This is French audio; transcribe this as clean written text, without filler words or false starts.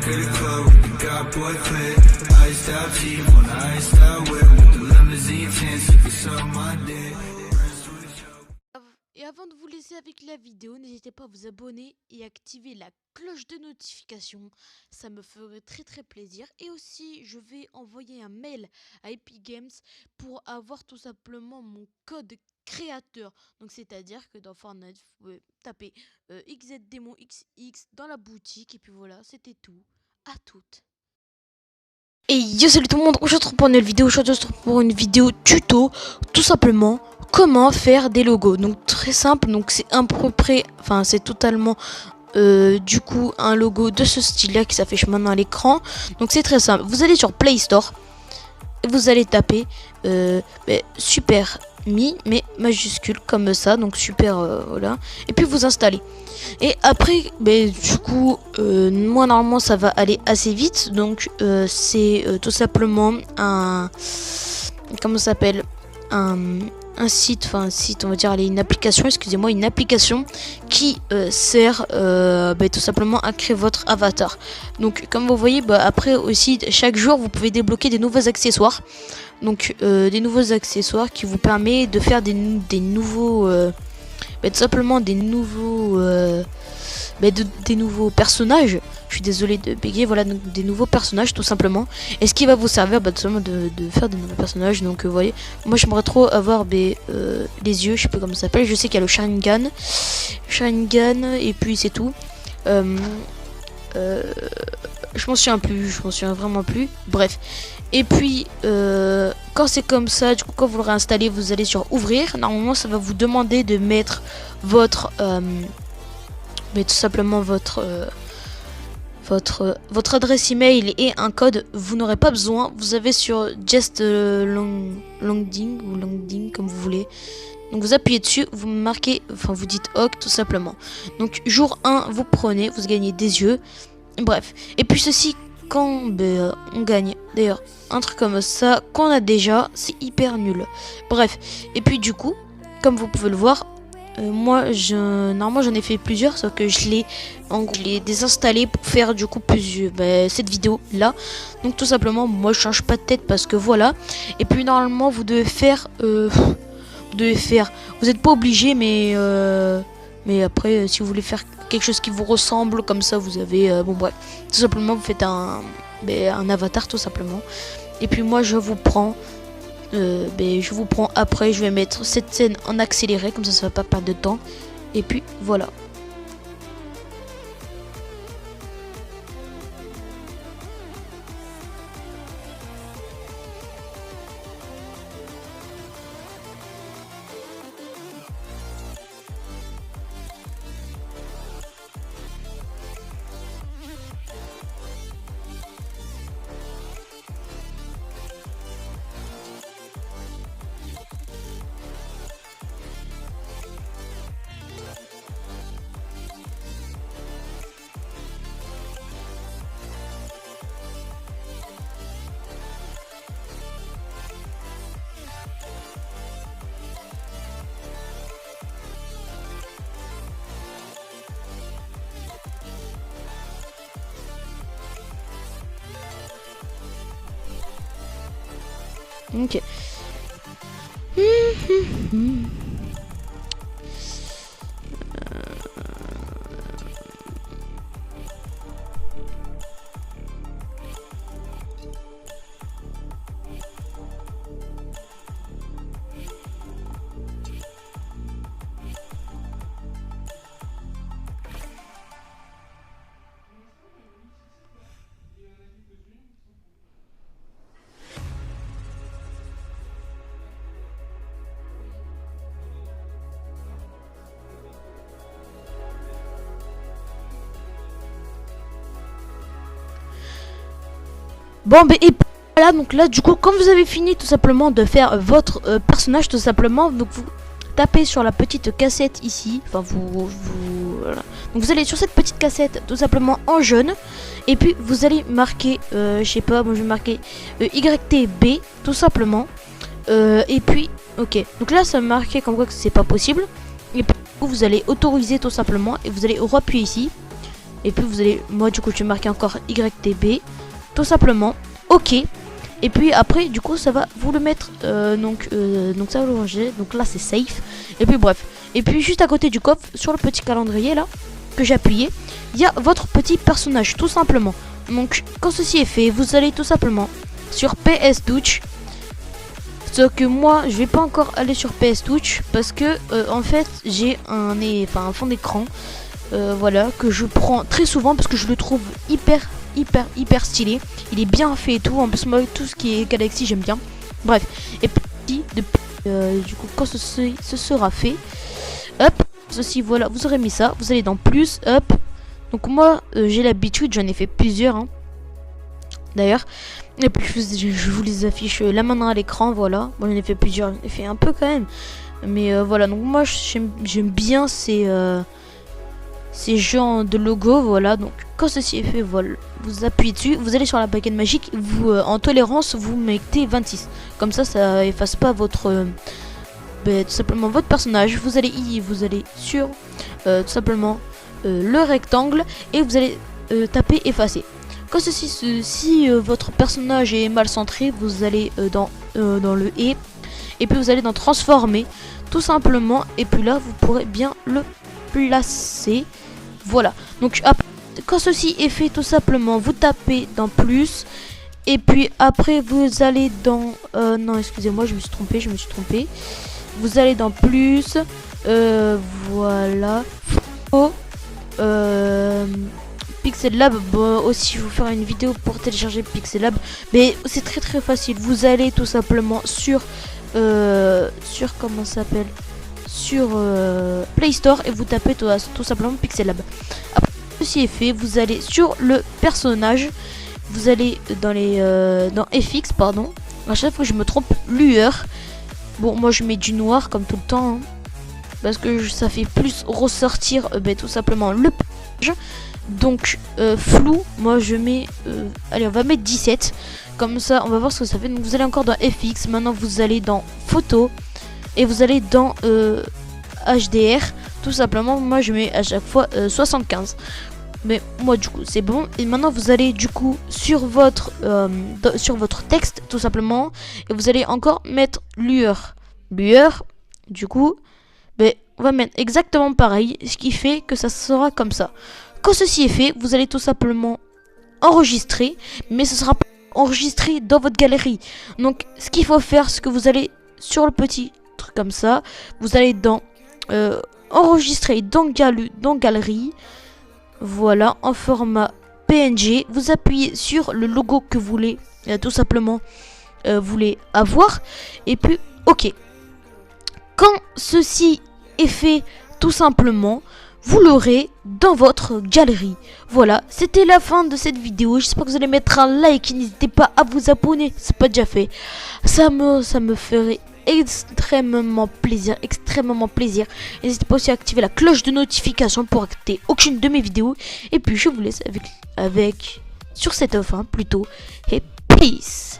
at the club with the God boy clip. Iced out cheap on the iced out whip with the limousine tints. You can suck my dick. Et avant de vous laisser avec la vidéo, n'hésitez pas à vous abonner et activer la cloche de notification. Ça me ferait très plaisir. Et aussi, je vais envoyer un mail à Epic Games pour avoir tout simplement mon code créateur. Donc c'est-à-dire que dans Fortnite, vous pouvez taper XZDémonXX dans la boutique. Et puis voilà, c'était tout. À toutes. Et yo, salut tout le monde, aujourd'hui on se retrouve pour une nouvelle vidéo. Aujourd'hui on se retrouve pour une vidéo tuto, tout simplement comment faire des logos. Donc très simple, donc c'est à peu près, enfin c'est totalement du coup un logo de ce style là qui s'affiche maintenant à l'écran. Donc c'est très simple, vous allez sur Play Store et vous allez taper Super Mi, mais majuscule comme ça, donc super voilà, et puis vous installez. Et après, du coup, moi normalement ça va aller assez vite, donc c'est tout simplement un, comment ça s'appelle, un site, enfin un site, on va dire, allez, une application, excusez-moi, une application qui sert tout simplement à créer votre avatar. Donc comme vous voyez, après aussi chaque jour vous pouvez débloquer des nouveaux accessoires. Donc des nouveaux accessoires qui vous permet de faire des nouveaux tout simplement des nouveaux des nouveaux personnages. Je suis désolé de bégayer, voilà, donc des nouveaux personnages tout simplement. Et ce qui va vous servir tout simplement de faire des nouveaux personnages. Donc vous voyez, moi j'aimerais trop avoir les yeux, je sais pas comment ça s'appelle, je sais qu'il y a le Sharingan et puis c'est tout. Je m'en souviens plus, je m'en souviens vraiment plus. Bref. Et puis quand c'est comme ça, du coup quand vous le réinstallez, vous allez sur ouvrir. Normalement ça va vous demander de mettre votre tout simplement votre adresse email et un code. Vous n'aurez pas besoin, vous avez sur Just Longding ou Longding comme vous voulez. Donc vous appuyez dessus, vous marquez, enfin vous dites OK tout simplement. Donc jour 1 vous prenez, vous gagnez des yeux. Bref, et puis ceci quand on gagne, d'ailleurs un truc comme ça qu'on a déjà, c'est hyper nul. Bref, et puis du coup comme vous pouvez le voir, moi normalement j'en ai fait plusieurs, sauf que je l'ai désinstallé pour faire du coup cette vidéo là. Donc tout simplement moi je change pas de tête parce que voilà. Et puis normalement vous devez faire vous n'êtes pas obligé, mais après si vous voulez faire quelque chose qui vous ressemble comme ça, vous avez bon bref, tout simplement vous faites un avatar tout simplement. Et puis moi je vous prends après, je vais mettre cette scène en accéléré, comme ça va pas perdre de temps. Et puis voilà. Ok. Bon, et voilà, donc là du coup quand vous avez fini tout simplement de faire votre personnage tout simplement, donc vous tapez sur la petite cassette ici, enfin voilà. Donc vous allez sur cette petite cassette tout simplement en jaune, et puis vous allez marquer je sais pas, moi je vais marquer YTB tout simplement, et puis ok, donc là ça m'a marqué comme quoi que c'est pas possible, et puis vous allez autoriser tout simplement et vous allez appuyer ici. Et puis vous allez, moi du coup je vais marquer encore YTB, tout simplement, ok. Et puis après du coup ça va vous le mettre, donc ça va le ranger, donc là c'est safe. Et puis bref, et puis juste à côté du coffre, sur le petit calendrier là, que j'ai appuyé, il y a votre petit personnage, tout simplement. Donc quand ceci est fait, vous allez tout simplement sur PS Touch. Sauf que moi je vais pas encore aller sur PS Touch parce que en fait j'ai un fond d'écran, voilà, que je prends très souvent parce que je le trouve hyper stylé. Il est bien fait et tout, en plus moi tout ce qui est Galaxy j'aime bien. Bref, et puis du coup quand ce sera fait, hop, ceci voilà, vous aurez mis ça, vous allez dans plus, hop. Donc moi j'ai l'habitude, j'en ai fait plusieurs hein, d'ailleurs. Et puis je vous les affiche là maintenant à l'écran, voilà. Bon, j'en ai fait plusieurs, j'en ai fait un peu quand même. Mais voilà, donc moi j'aime bien ces genres de logos, voilà. Donc quand ceci est fait, voilà, vous appuyez dessus, vous allez sur la baguette magique, vous en tolérance vous mettez 26. Comme ça efface pas votre tout simplement votre personnage. Vous allez sur tout simplement le rectangle et vous allez taper effacer. Quand si votre personnage est mal centré, vous allez dans le et puis vous allez dans transformer tout simplement, et puis là vous pourrez bien le placer, voilà. Donc quand ceci est fait, tout simplement vous tapez dans plus, et puis après vous allez dans non excusez-moi, je me suis trompé, vous allez dans plus, voilà, Pixel Lab. Bon, aussi je vais vous faire une vidéo pour télécharger Pixel Lab, mais c'est très facile. Vous allez tout simplement sur comment ça s'appelle, sur Play Store, et vous tapez tout simplement Pixel Lab. Après ceci est fait, vous allez sur le personnage, vous allez dans dans FX, pardon, à chaque fois que je me trompe, lueur. Bon, moi je mets du noir comme tout le temps hein, parce que ça fait plus ressortir tout simplement le personnage. Donc flou, moi je mets allez, on va mettre 17, comme ça on va voir ce que ça fait. Donc vous allez encore dans FX, maintenant vous allez dans photo et vous allez dans HDR, tout simplement. Moi je mets à chaque fois 75, mais moi du coup c'est bon. Et maintenant vous allez du coup sur votre texte tout simplement, et vous allez encore mettre lueur, du coup on va mettre exactement pareil, ce qui fait que ça sera comme ça. Quand ceci est fait, vous allez tout simplement enregistrer, mais ce sera pas enregistré dans votre galerie. Donc ce qu'il faut faire, c'est que vous allez sur le petit truc comme ça, vous allez dans enregistrer dans galerie, voilà, en format PNG. Vous appuyez sur le logo que vous voulez tout simplement voulez avoir, et puis ok. Quand ceci est fait, tout simplement vous l'aurez dans votre galerie. Voilà, c'était la fin de cette vidéo. J'espère que vous allez mettre un like. N'hésitez pas à vous abonner, c'est pas déjà fait. Ça me ferait extrêmement plaisir. N'hésitez pas aussi à activer la cloche de notification pour rater aucune de mes vidéos. Et puis je vous laisse avec sur cette offre plutôt. Et peace.